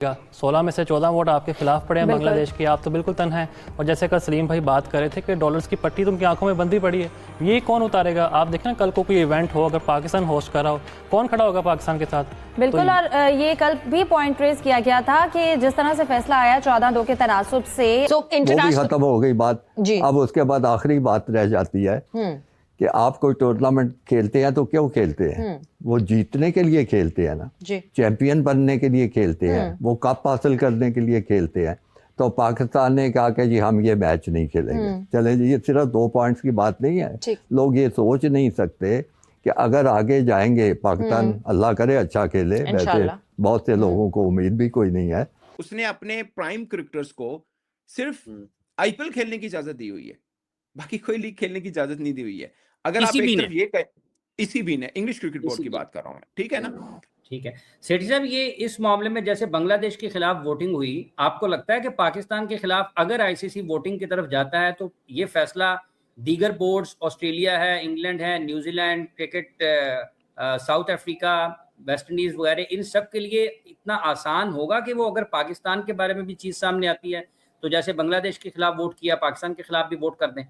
16 में से 14 वोट आपके खिलाफ पड़े हैं बांग्लादेश के, आप तो बिल्कुल तन्हा हैं। और जैसे कल सलीम भाई बात कर रहे थे कि डॉलर्स की पट्टी तुमकी आंखों में बंदी पड़ी है, ये कौन उतारेगा? आप देखना कल को कोई इवेंट हो, अगर पाकिस्तान होस्ट कर रहा हो, कौन खड़ा होगा पाकिस्तान के साथ? बिल्कुल। तो और ये कल भी पॉइंट रेज किया गया था कि जिस तरह से फैसला आया 14-2 के तनासुब से, वो भी खत्म हो गई बात। अब उसके बाद आखिरी बात रह जाती है कि आप कोई टूर्नामेंट खेलते हैं तो क्यों खेलते हैं? वो जीतने के लिए खेलते हैं ना, चैंपियन बनने के लिए खेलते हैं, वो कप हासिल करने के लिए खेलते हैं। तो पाकिस्तान ने कहा कि जी हम ये मैच नहीं खेलेंगे। चले जी, ये सिर्फ 2 पॉइंट्स की बात नहीं है। लोग ये सोच नहीं सकते कि अगर आगे जाएंगे पाकिस्तान, अल्लाह करे अच्छा खेले, वैसे बहुत से लोगों को उम्मीद भी कोई नहीं है। उसने अपने प्राइम क्रिकेटर्स को सिर्फ आईपीएल खेलने की इजाजत दी हुई है, बाकी कोई लीग खेलने की इजाजत नहीं दी हुई है। अगर आप एक तरफ ये कहें, इसी भी ने इंग्लिश क्रिकेट बोर्ड की बात कर रहा हूं, ठीक है ना? ठीक है सेठी साहब, ये इस मामले में जैसे बांग्लादेश के खिलाफ वोटिंग हुई, आपको लगता है कि पाकिस्तान के खिलाफ अगर आईसीसी वोटिंग की तरफ जाता है तो ये फैसला दीगर बोर्ड्स, ऑस्ट्रेलिया है, इंग्लैंड है, New Zealand cricket, south Africa, West Indies वगैरह, इन सब के लिए इतना आसान होगा कि वो अगर पाकिस्तान के बारे में भी चीज़ सामने आती है तो जैसे बांग्लादेश के खिलाफ वोट किया, पाकिस्तान के खिलाफ भी वोट कर दें?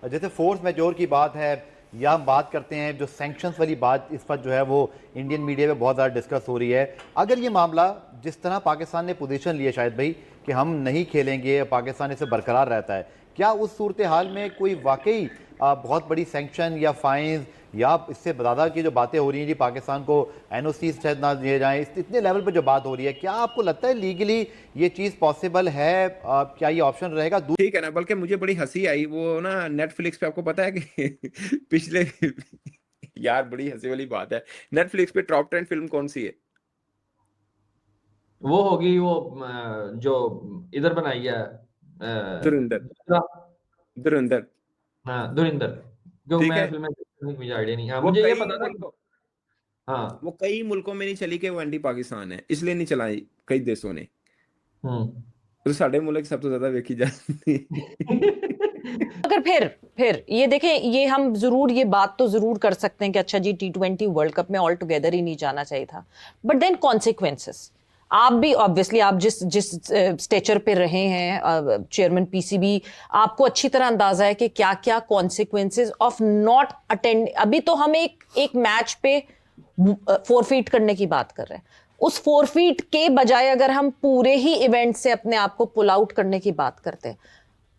जैसे फोर्स मेजोर की बात है या हम बात करते हैं, जो सैंक्शंस वाली बात इस वक्त जो है वो इंडियन मीडिया में बहुत ज़्यादा डिस्कस हो रही है। अगर ये मामला जिस तरह पाकिस्तान ने पोजीशन ली है शायद भाई कि हम नहीं खेलेंगे, पाकिस्तान इसे बरकरार रहता है, क्या उस सूरत हाल में कोई वाकई बहुत बड़ी सैंक्शन या फाइन्स या इससे ज़्यादा की जो बातें हो रही हैं जी, पाकिस्तान को एनओसी शायद ना दिए जाएं, इतने लेवल पर जो बात हो रही है, क्या आपको लगता है लीगली ये चीज़ पॉसिबल है? क्या ये ऑप्शन रहेगा? ठीक है ना, बल्कि मुझे बड़ी हंसी आई वो ना नेटफ्लिक्स पे, आपको पता है कि पिछले यार बड़ी हंसी वाली बात है, नेटफ्लिक्स पे टॉप 10 फिल्म कौन सी है? वो होगी वो जो इधर बनाई है, धुरंधर। धुरंधर, हाँ धुरंधर। जो मैं फिल्में मुझे आइडिया नहीं। हाँ, मुझे ये पता था। हाँ, वो कई मुल्कों में नहीं चली कि वो एंटी पाकिस्तान है, इसलिए नहीं चलाई कई देशों ने। तो साढ़े मुल्क सब तो ज्यादा वेखी जाती अगर फिर ये देखें, ये हम जरूर ये बात तो जरूर कर सकते हैं कि अच्छा जी T20 वर्ल्ड कप में ऑल टुगेदर ही नहीं जाना चाहिए था, बट देन कॉन्सिक्वेंसेस, आप भी ऑब्वियसली आप जिस स्टेचर पे रहे हैं, चेयरमैन पीसीबी, आपको अच्छी तरह अंदाजा है कि क्या क्या कॉन्सिक्वेंसेस ऑफ नॉट अटेंड। अभी तो हम एक मैच पे फोरफीट करने की बात कर रहे हैं, उस फोरफीट के बजाय अगर हम पूरे ही इवेंट से अपने आप को पुल आउट करने की बात करते हैं,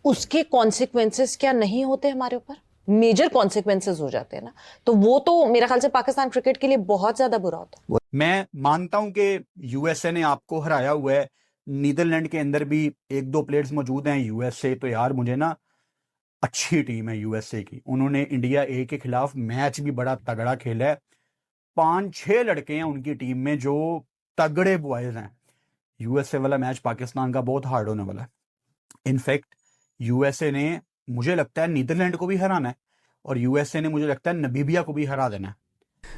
उसके कॉन्सिक्वेंसेस क्या नहीं होते हमारे ऊपर? मेजर कॉन्सिक्वेंसेस हो जाते हैं ना, तो वो तो मेरा ख्याल से पाकिस्तान क्रिकेट के लिए बहुत ज्यादा बुरा होता है। मैं मानता हूं कि यूएसए ने आपको हराया हुआ है, नीदरलैंड के अंदर भी 1-2 प्लेयर्स मौजूद हैं यूएसए, तो यार मुझे ना अच्छी टीम है यूएसए की, उन्होंने इंडिया ए के खिलाफ मैच भी बड़ा तगड़ा खेला है, 5-6 लड़के हैं उनकी टीम में जो तगड़े बॉयज हैं। यूएसए वाला मैच पाकिस्तान का बहुत हार्ड होने वाला है। इनफैक्ट यूएसए ने, मुझे लगता है, नीदरलैंड को भी हराना है और यूएसए ने मुझे लगता है नमीबिया को भी हरा देना है।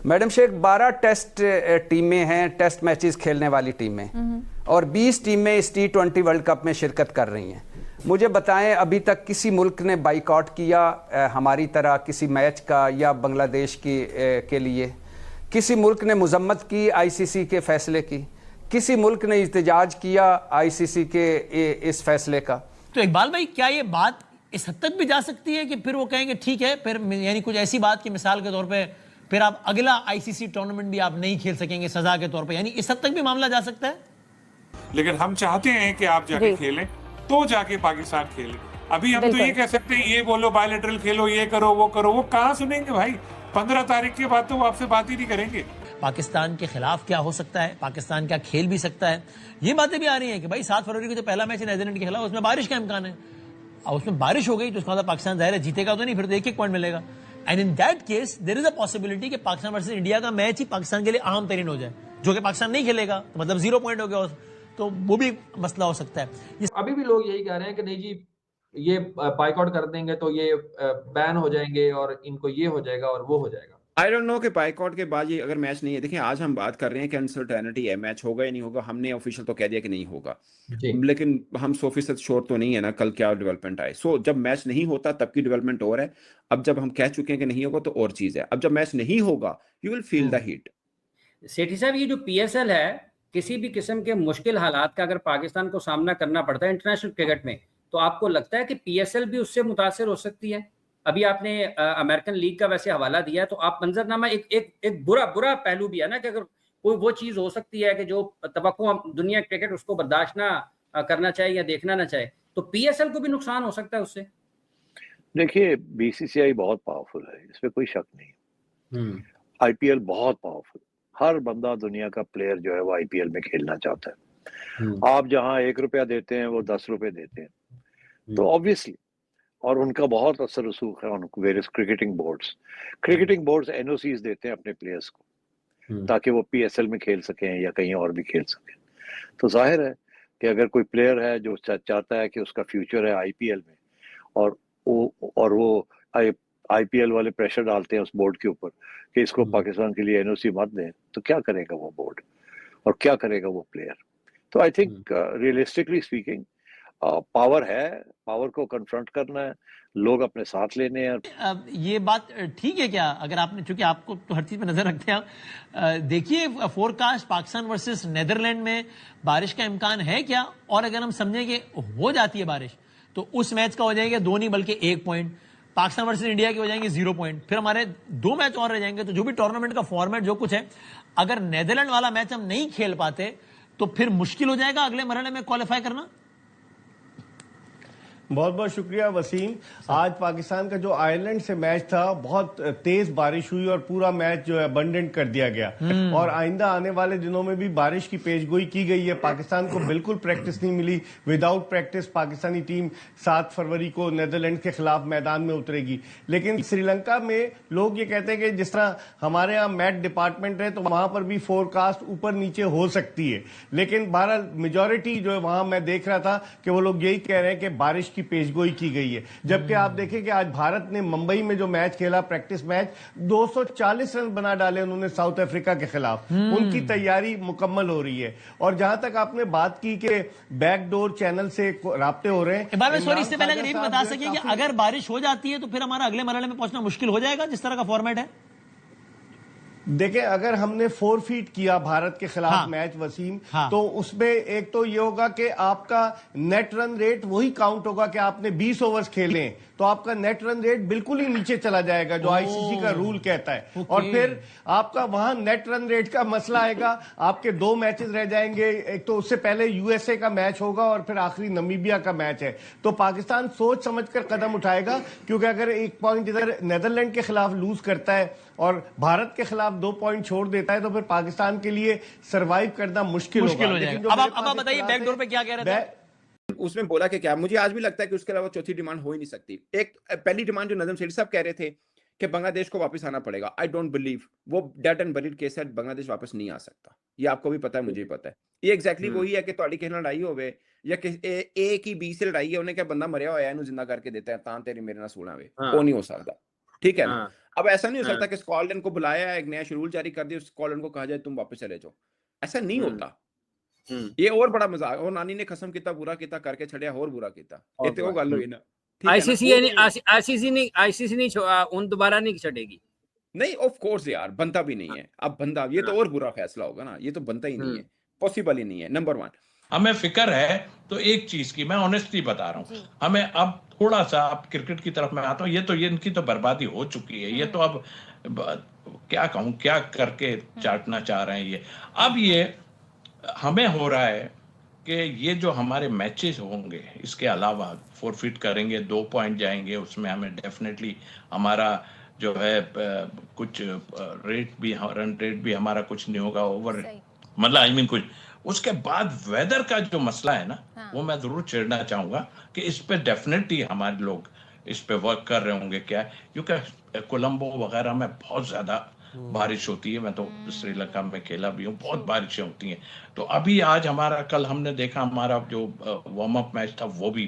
मैडम शेख, 12 टेस्ट टीमें हैं, टेस्ट मैचेस खेलने वाली टीमें, और 20 टीमें इस T20 वर्ल्ड कप में शिरकत कर रही हैं। मुझे बताएं, अभी तक किसी मुल्क ने बाइकआउट किया हमारी तरह किसी मैच का या बांग्लादेश के लिए? किसी मुल्क ने मजम्मत की आईसीसी के फैसले की? किसी मुल्क ने इhtजाज किया आईसीसी के इस फैसले का? तो इकबाल भाई, क्या ये बात इस हद तक भी जा सकती है कि फिर वो कहेंगे ठीक है, फिर यानी कुछ ऐसी बात की मिसाल के तौर पे फिर आप अगला आईसीसी टूर्नामेंट भी आप नहीं खेल सकेंगे सजा के तौर पे, यानी इस हद तक भी मामला जा सकता है? लेकिन हम चाहते हैं कि आप जाके खेलें, तो जाके पाकिस्तान खेले। अभी हम तो ये कह सकते हैं, ये बोलो बायलैटरल खेलो, ये करो वो करो, वो कहाँ सुनेंगे भाई? 15 तारीख के बाद तो वो आपसे बात ही नहीं करेंगे। पाकिस्तान के खिलाफ क्या हो सकता है, पाकिस्तान क्या खेल भी सकता है, ये बातें भी आ रही हैं कि भाई 7 फरवरी को जो पहला मैच है न्यूजीलैंड के खिलाफ, उसमें बारिश का इम्कान है, और उसमें बारिश हो गई तो उसका मतलब पाकिस्तान जाहिर है जीतेगा तो नहीं, फिर तो 1-1 पॉइंट मिलेगा। And in that case there is a possibility कि पाकिस्तान वर्सेस इंडिया का मैच ही पाकिस्तान के लिए अहम तरीन हो जाए, जो कि पाकिस्तान नहीं खेलेगा, तो मतलब 0 पॉइंट हो गया, तो वो भी मसला हो सकता है। अभी भी लोग यही कह रहे हैं कि नहीं जी, ये बाइकआउट कर देंगे तो ये बैन हो जाएंगे और इनको ये हो जाएगा और वो हो जाएगा। आई डोंट नो कि बाइकआउट के बाद ये अगर मैच नहीं है, देखिए आज हम बात कर रहे हैं कि अनसर्टेनिटी है, मैच होगा या नहीं होगा। हमने ऑफिशियल तो कह दिया कि नहीं होगा, लेकिन हम 100% श्योर तो नहीं है ना कल क्या डेवलपमेंट आए। सो जब मैच नहीं होता तब की डेवलपमेंट और है, अब जब हम कह चुके हैं कि नहीं होगा तो और चीज है। अब जब मैच नहीं होगा, you will feel the heat. Sethi साहब, ये जो PSL है किसी भी किस्म के मुश्किल हालात का अगर पाकिस्तान को सामना करना पड़ता है इंटरनेशनल क्रिकेट में, तो आपको लगता है कि पीएसएल भी उससे मुतासिर हो सकती है? अभी आपने अमेरिकन लीग का वैसे हवाला दिया, तो आप मंजरनामा एक बुरा पहलू भी है ना, कि अगर कोई वो चीज हो सकती है कि जो तवक्को दुनिया क्रिकेट उसको बर्दाश्त ना करना चाहे या देखना ना चाहे, तो पीएसएल को भी नुकसान हो सकता है उससे। देखिए, बीसीसीआई बहुत पावरफुल है, इसमें कोई शक नहीं। आईपीएल बहुत पावरफुल, हर बंदा दुनिया का प्लेयर जो है वो आईपीएल में खेलना चाहता है। आप जहां 1 रुपया देते हैं वो 10 रुपए देते हैं, तो ऑब्वियसली, और उनका बहुत असर रसूख है उन वेरियस क्रिकेटिंग बोर्ड्स एनओसीज देते हैं अपने प्लेयर्स को, ताकि वो पीएसएल में खेल सकें या कहीं और भी खेल सकें। तो जाहिर है कि अगर कोई प्लेयर है जो चाहता है कि उसका फ्यूचर है आईपीएल में, और वो आईपीएल वाले प्रेशर डालते हैं उस बोर्ड के ऊपर कि इसको पाकिस्तान के लिए एनओसी मत दें, तो क्या करेगा वो बोर्ड और क्या करेगा वो प्लेयर? तो I think realistically speaking power है, पावर को कन्फ्रंट करना है, लोग अपने साथ लेने हैं। ये बात ठीक है क्या? अगर आपने, चूंकि आपको तो हर चीज पे नजर रखते हैं आप, देखिए फोरकास्ट पाकिस्तान वर्सेस नेदरलैंड में बारिश का इम्कान है क्या? और अगर हम समझें कि हो जाती है बारिश, तो उस मैच का हो जाएंगे 2 नहीं बल्कि 1 पॉइंट, पाकिस्तान वर्सेस इंडिया के हो जाएंगे 0 पॉइंट, फिर हमारे 2 मैच और रह जाएंगे। तो जो भी टूर्नामेंट का फॉर्मेट जो कुछ है, अगर नेदरलैंड वाला मैच हम नहीं खेल पाते तो फिर मुश्किल हो जाएगा अगले मरहले में क्वालिफाई करना। बहुत बहुत शुक्रिया वसीम। आज पाकिस्तान का जो आयरलैंड से मैच था, बहुत तेज बारिश हुई और पूरा मैच जो है अबंडेंट कर दिया गया, और आइंदा आने वाले दिनों में भी बारिश की पेशगोई की गई है। पाकिस्तान को बिल्कुल प्रैक्टिस नहीं मिली। विदाउट प्रैक्टिस पाकिस्तानी टीम 7 फरवरी को नीदरलैंड के खिलाफ मैदान में उतरेगी। लेकिन श्रीलंका में लोग ये कहते हैं कि जिस तरह हमारे यहाँ मैच डिपार्टमेंट है, तो वहां पर भी फोरकास्ट ऊपर नीचे हो सकती है। लेकिन बहरहाल मेजोरिटी जो है वहां मैं देख रहा था कि वो लोग यही कह रहे हैं कि बारिश की पेशगोई की गई है। जबकि आप देखें कि आज भारत ने मुंबई में जो मैच खेला, प्रैक्टिस मैच, 240 रन बना डाले उन्होंने साउथ अफ्रीका के खिलाफ। उनकी तैयारी मुकम्मल हो रही है। और जहां तक आपने बात की कि बैकडोर चैनल से राब्ते हो रहे हैं, इससे पहले अगर ये भी बता सकिए कि अगर बारिश हो जाती है तो फिर हमारा अगले मरहले में पहुंचना मुश्किल हो जाएगा, जिस तरह का फॉर्मेट है। देखें, अगर हमने 4 फीट किया भारत के खिलाफ मैच वसीम, तो उसमें एक तो ये होगा कि आपका नेट रन रेट वही काउंट होगा कि आपने 20 ओवर्स खेले, तो आपका नेट रन रेट बिल्कुल ही नीचे चला जाएगा, जो आईसीसी का रूल कहता है। और फिर आपका वहां नेट रन रेट का मसला आएगा। आपके 2 मैचेस रह जाएंगे, एक तो उससे पहले यूएसए का मैच होगा और फिर आखिरी नमीबिया का मैच है। तो पाकिस्तान सोच समझकर कदम उठाएगा, क्योंकि अगर 1 पॉइंट इधर नेदरलैंड के खिलाफ लूज करता है और भारत के खिलाफ 2 पॉइंट छोड़ देता है, तो फिर पाकिस्तान के लिए सरवाइव करना मुश्किल हो जाएगा। अब आप बताइए बैकडोर पे क्या कह रहे थे? उसमें बोला कि क्या, मुझे आज भी लगता है कि उसके अलावा चौथी डिमांड हो ही नहीं सकती। एक पहली डिमांड जो नजम सेठी साहब कह रहे थे कि बांग्लादेश को वापस आना पड़ेगा, आई डोंट बिलीव, वो डेड एंड बरीड केस है, बांग्लादेश वापस नहीं आ सकता। ये आपको भी पता है, मुझे भी पता है। ये एग्जैक्टली वही है कि ਤੁਹਾਡੀ ਕਿਸੇ लड़ाई होवे या ए की बी से लड़ाई है, उन्हें क्या बंदा मरिया होया है जिंदा करके देता है, तां तेरी मेरे नाल सोना वे, वो नहीं हो सकता। ठीक है ना? अब ऐसा नहीं हो सकता कि स्कॉटलैंड को बुलाया है, एक नया शेड्यूल जारी कर दिया, स्कॉटलैंड को कहा जाए तुम वापस चले जाओ, ऐसा नहीं होता। ये और बड़ा मजाक, और नानी ने कसम किता बुरा किता करके छड़िया और बुरा किता, ये तो वो गल हुई ना। आईसीसी नहीं उन दोबारा नहीं छड़ेगी। नहीं, ऑफ कोर्स यार, बनता भी नहीं है। अब बंदा, ये तो और बुरा फैसला होगा ना, ये तो बनता ही नहीं है, पॉसिबल ही नहीं है। नंबर 1 हमें फिक्र है तो एक चीज की, मैं ऑनेस्टली बता रहा हूँ, हमें अब थोड़ा सा, अब क्रिकेट की तरफ मैं आता हूँ, ये इनकी तो बर्बादी हो चुकी है। ये तो अब क्या कहूँ, क्या करके चाटना चाह रहे हैं ये। अब ये हमें हो रहा है कि ये जो हमारे मैचेस होंगे, इसके अलावा फोरफिट करेंगे, 2 पॉइंट जाएंगे, उसमें हमें डेफिनेटली हमारा जो है कुछ रेट भी, रन रेट भी हमारा कुछ नहीं होगा ओवर, मतलब आई मीन कुछ। उसके बाद वेदर का जो मसला है ना, वो मैं जरूर छेड़ना चाहूंगा कि इस पे डेफिनेटली हमारे लोग इस पे वर्क कर रहे होंगे। क्या है, क्योंकि कोलंबो वगैरह में बहुत ज्यादा बारिश होती है, मैं तो श्रीलंका में खेला भी हूँ, बहुत बारिशें होती हैं। तो अभी आज हमारा, कल हमने देखा हमारा जो वार्म अप मैच था वो भी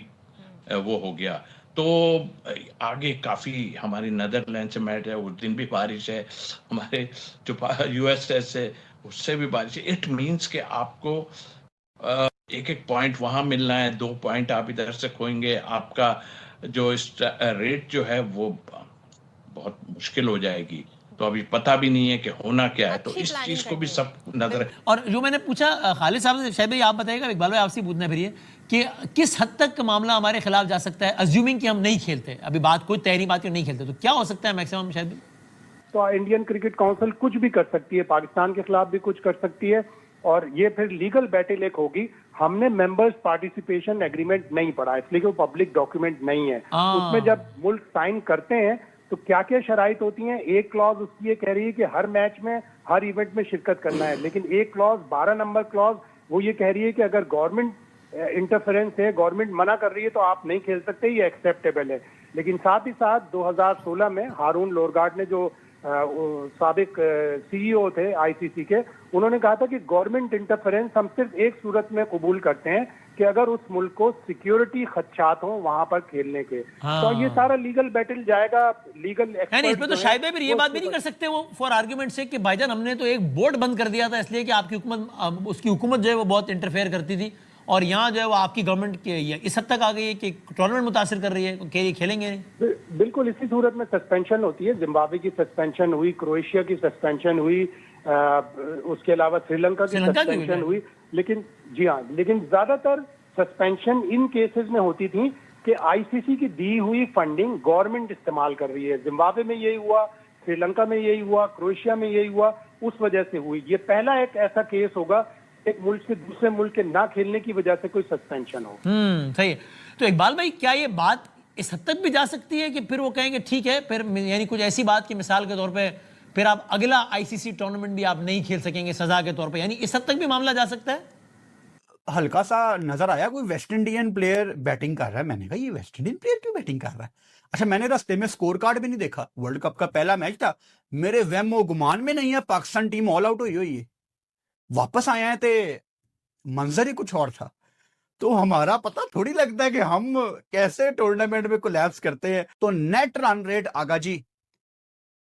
वो हो गया। तो आगे काफी हमारी नेदरलैंड से मैच है, उस दिन भी बारिश है, हमारे जो यूएसए से उससे भी बारिश है। इट मीन्स कि आपको एक पॉइंट वहां मिलना है, 2 पॉइंट आप इधर से खोएंगे, आपका जो रेट जो है वो बहुत मुश्किल हो जाएगी। तो अभी पता भी नहीं है कि होना क्या है, तो इस चीज को भी सब नजर। और जो मैंने पूछा खालिद साहब से, शायद भाई आप बताइएगा, इकबाल भाई आपसे पूछना फिर ये कि किस हद तक मामला हमारे खिलाफ जा सकता है, अज्यूमिंग कि हम नहीं खेलते, अभी बात कोई तय नहीं, बात नहीं खेलते, तो क्या हो सकता है मैक्सिमम? शायद तो इंडियन क्रिकेट काउंसिल कुछ भी कर सकती है, पाकिस्तान के खिलाफ भी कुछ कर सकती है, और ये फिर लीगल बैटल एक होगी। हमने मेंबर्स पार्टिसिपेशन एग्रीमेंट नहीं पढ़ा, इसलिए कि वो पब्लिक डॉक्यूमेंट नहीं है। उसमें जब मुल्क साइन करते हैं तो क्या क्या शराइत होती हैं। एक क्लॉज उसकी ये कह रही है कि हर मैच में, हर इवेंट में शिरकत करना है, लेकिन एक क्लॉज 12 नंबर क्लॉज वो ये कह रही है कि अगर गवर्नमेंट इंटरफेरेंस है, गवर्नमेंट मना कर रही है तो आप नहीं खेल सकते, ये एक्सेप्टेबल है। लेकिन साथ ही साथ 2016 में हारून लोरगार्ड ने, जो साबिक सीईओ थे आईसीसी के, उन्होंने कहा था कि गवर्नमेंट इंटरफेरेंस हम सिर्फ एक सूरत में कबूल करते हैं कि अगर उस मुल्क को सिक्योरिटी खदशात हो वहां पर खेलने के। तो ये सारा लीगल बैटल जाएगा, लीगल इसमें तो शायद फिर ये बात भी नहीं कर सकते वो फॉर आर्ग्यूमेंट से कि भाईजान हमने तो एक बोर्ड बंद कर दिया था इसलिए कि आपकी हुकूमत, उसकी हुकूमत जो है वो बहुत इंटरफेयर करती थी, और यहाँ जो है वो आपकी गवर्नमेंट इस हद तक आ गई है कि टूर्नामेंट मुतासिर कर रही है कि खेलेंगे नहीं। बिल्कुल इसी सूरत में सस्पेंशन होती है। जिम्बाब्वे की सस्पेंशन हुई, क्रोएशिया की सस्पेंशन हुई, उसके अलावा श्रीलंका की सस्पेंशन हुई। लेकिन जी हाँ, लेकिन ज्यादातर सस्पेंशन इन केसेस में होती थी कि आईसीसी की दी हुई फंडिंग गवर्नमेंट इस्तेमाल कर रही है। जिम्बाब्वे में यही हुआ, श्रीलंका में यही हुआ, क्रोएशिया में यही हुआ, उस वजह से हुई। ये पहला एक ऐसा केस होगा एक मुल्क से दूसरे मुल्क के ना खेलने की वजह से कोई सस्पेंशन हो। सही है। तो इकबाल भाई, क्या ये बात इस हद तक भी जा सकती है कि फिर वो कहेंगे ठीक है, फिर यानी कुछ ऐसी बात की मिसाल के तौर पे फिर आप अगला आईसीसी टूर्नामेंट भी आप नहीं खेल सकेंगे सजा के तौर पे, यानी इस हद तक भी मामला जा सकता है? हल्का सा नजर आया कोई वेस्ट इंडियन प्लेयर बैटिंग कर रहा है, मैंने कहा ये वेस्ट इंडियन प्लेयर क्यों बैटिंग कर रहा है। अच्छा, मैंने रास्ते में स्कोर कार्ड भी नहीं देखा, वर्ल्ड कप का पहला मैच था, मेरे वहमो गुमान में नहीं है पाकिस्तान टीम ऑल आउट हुई है, वापस आए हैं, तो मंजर ही कुछ और था। तो हमारा पता थोड़ी लगता है कि हम कैसे टूर्नामेंट में कोलैप्स करते हैं। तो नेट रन रेट आगा जी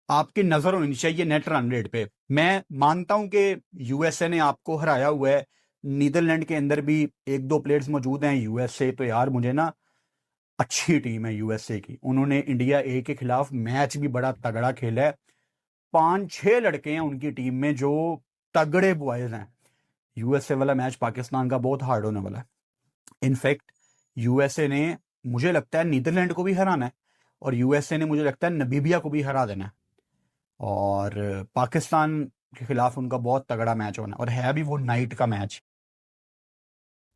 आपकी नजर होनी चाहिए नेट रन रेट पे। मैं मानता हूं कि यूएसए ने आपको हराया हुआ है, नीदरलैंड के अंदर भी एक दो प्लेयर्स मौजूद हैं यूएसए, तो यार मुझे ना अच्छी टीम है यूएसए की। उन्होंने इंडिया ए के खिलाफ मैच भी बड़ा तगड़ा खेला है, 5-6 लड़के हैं उनकी टीम में जो तगड़े बॉयज हैं। यूएसए वाला मैच पाकिस्तान का बहुत हार्ड होने वाला है। इनफैक्ट यूएसए ने मुझे लगता है नीदरलैंड को भी हराना है, और यूएसए ने मुझे लगता है नमीबिया को भी हरा देना है, और पाकिस्तान के खिलाफ उनका बहुत तगड़ा मैच होना है, और है भी वो नाइट का मैच।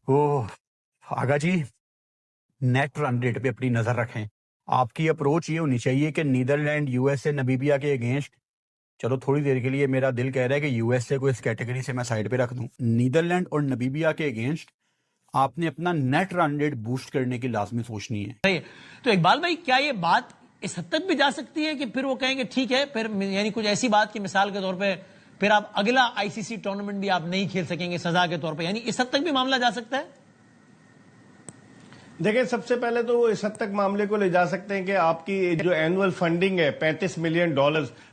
ओह आगा जी, नेट रन रेट पे अपनी नजर रखें। आपकी अप्रोच ये होनी चाहिए कि नीदरलैंड, यूएसए, नमीबिया के अगेंस्ट, चलो थोड़ी देर के लिए मेरा दिल कह रहा है कि यूएसए को इस कैटेगरी से मैं साइड पे रख दूं, नीदरलैंड और नमीबिया के अगेंस्ट आपने अपना नेट रन रेट बूस्ट करने की लाजमी सोचनी है। तो इकबाल भाई, क्या ये बात इस हद तक भी जा सकती है कि फिर वो कहेंगे ठीक है, फिर यानी कुछ ऐसी बात की मिसाल के तौर पे फिर आप अगला आईसीसी टूर्नामेंट भी आप नहीं खेल सकेंगे सजा के तौर पे, यानी इस हद तक भी मामला जा सकता है? देखिए, सबसे पहले तो वो इस हद तक मामले को ले जा सकते हैं कि आपकी जो एनुअल फंडिंग है $35 मिलियन,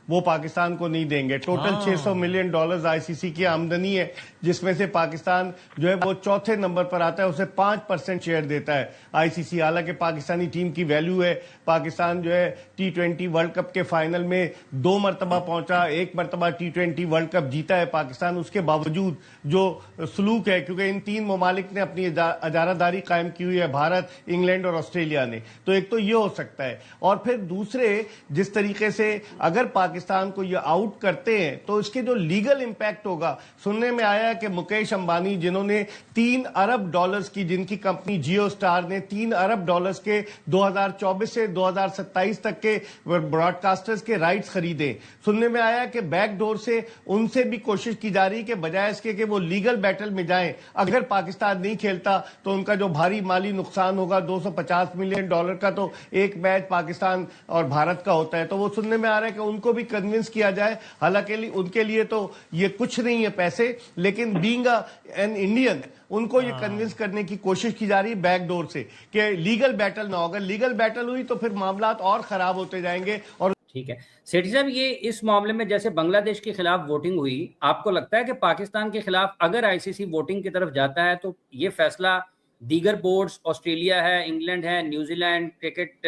वो पाकिस्तान को नहीं देंगे। टोटल $600 मिलियन आईसीसी की आमदनी है, जिसमें से पाकिस्तान जो है वो चौथे नंबर पर आता है, उसे 5% शेयर देता है आईसीसी। हालांकि पाकिस्तानी टीम की वैल्यू है, पाकिस्तान जो है T20 वर्ल्ड कप के फाइनल में 2 मरतबा पहुंचा, 1 मरतबा T20 वर्ल्ड कप जीता है पाकिस्तान। उसके बावजूद जो सलूक है, क्योंकि इन 3 ममालिक ने अपनी अजारादारी कायम की हुई है, भारत, इंग्लैंड और ऑस्ट्रेलिया ने, तो एक तो ये हो सकता है। और फिर दूसरे, जिस तरीके से अगर पाकिस्तान को ये आउट करते हैं तो इसके जो लीगल इंपैक्ट होगा, सुनने में आया है कि मुकेश अंबानी, जिन्होंने $3 अरब की, जिनकी कंपनी जियो स्टार ने $3 अरब के 2024 से 2027 तक के ब्रॉडकास्टर्स के राइट्स खरीदे, सुनने में आया कि बैकडोर से उनसे भी कोशिश की जा रही है कि बजाय इसके कि वो लीगल बैटल में जाएं, अगर पाकिस्तान नहीं खेलता तो उनका जो भारी माली नुकसान होगा $250 मिलियन का, तो एक मैच पाकिस्तान और भारत का होता है, तो वो सुनने में आ रहा है कि उनको भी कन्विंस किया जाए। हालांकि उनके लिए तो ये कुछ नहीं है पैसे, लेकिन बीइंग एन इंडियन उनको ये कन्विंस करने की कोशिश की जा रही है बैकडोर से कि लीगल बैटल ना हो। अगर लीगल बैटल हुई तो फिर मामला और खराब होते जाएंगे। और ठीक है सेठी साहब, ये इस मामले में जैसे बांग्लादेश के खिलाफ वोटिंग हुई, आपको लगता है कि पाकिस्तान के खिलाफ अगर आईसीसी वोटिंग की तरफ जाता है तो ये फैसला दीगर बोर्ड्स, ऑस्ट्रेलिया है, इंग्लैंड है, New Zealand, cricket,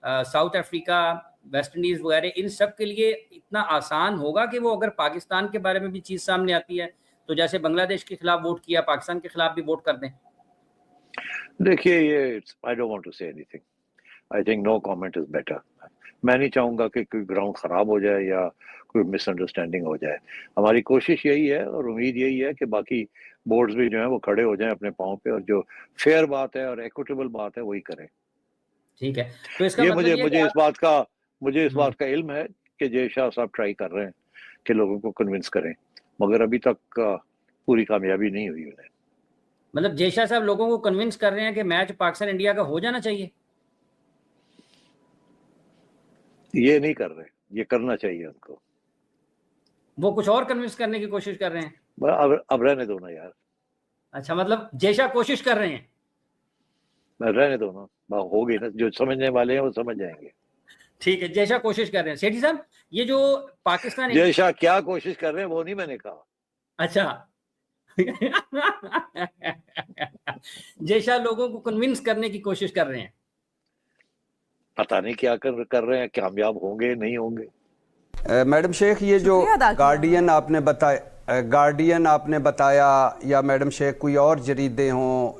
south Africa, West Indies वगैरह, इन सब के लिए इतना आसान होगा कि वो अगर पाकिस्तान के बारे में भी चीज सामने आती है तो जैसे बांग्लादेश के खिलाफ वोट किया, पाकिस्तान के खिलाफ भी वोट कर दें? देखिए ये I don't want to say anything, I think no comment is better. मैं नहीं चाहूंगा कि कोई ग्राउंड खराब हो जाए या कोई मिसअंडरस्टैंडिंग हो जाए। हमारी कोशिश यही है और उम्मीद यही है कि बाकी बोर्ड्स भी जो है वो खड़े हो जाएं अपने पाँव पे और जो फेयर बात है और इक्विटेबल बात है वही करें। ठीक है, तो इसका ये मतलब मुझे इस बात का इल्म है कि जय शाह साहब ट्राई कर रहे हैं कि लोगों को कन्विंस करें, मगर अभी तक पूरी कामयाबी नहीं हुई उन्हें। मतलब जय शाह साहब लोगों को कन्विंस कर रहे हैं कि मैच पाकिस्तान इंडिया का हो जाना चाहिए? ये नहीं कर रहे, ये करना चाहिए उनको। वो कुछ और कन्विंस करने की कोशिश कर रहे हैं? अब रहने दो ना यार। अच्छा, मतलब जय शाह कोशिश कर रहे हैं? रहने दो ना, हो गई ना, जो समझने वाले हैं वो समझ जाएंगे। ठीक है, जय शाह कोशिश कर रहे हैं। सेठी साहब, ये जो पाकिस्तान जय शाह क्या कोशिश कर रहे हैं वो नहीं मैंने कहा। अच्छा जय शाह लोगों को कन्विंस करने की कोशिश कर रहे हैं। पता नहीं क्या कर रहे हैं, कामयाब होंगे नहीं होंगे। मैडम शेख, ये जो गार्डियन आपने बताया या मैडम शेख कोई और जरीदे हों,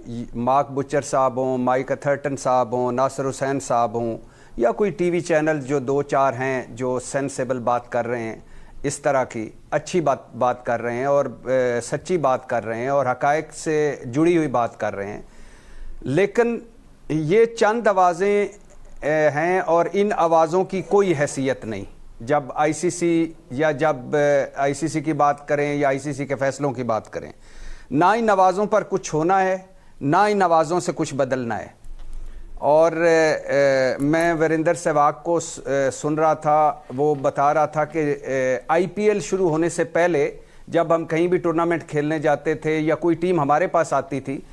मार्क बुचर साहब हों, माइक अथर्टन साहब हों, नासिर हुसैन साहब हों, या कोई टीवी चैनल जो 2-4 हैं जो सेंसेबल बात कर रहे हैं, इस तरह की अच्छी बात कर रहे हैं और सच्ची बात कर रहे हैं और हकायक से जुड़ी हुई बात कर रहे हैं, लेकिन ये चंद आवाज़ें हैं और इन आवाज़ों की कोई हैसियत नहीं। जब आईसीसी या जब आईसीसी की बात करें या आईसीसी के फैसलों की बात करें, ना इन आवाज़ों पर कुछ होना है, ना इन आवाज़ों से कुछ बदलना है। और मैं वीरेंद्र सहवाग को सुन रहा था, वो बता रहा था कि आईपीएल शुरू होने से पहले जब हम कहीं भी टूर्नामेंट खेलने जाते थे या कोई टीम हमारे पास आती थी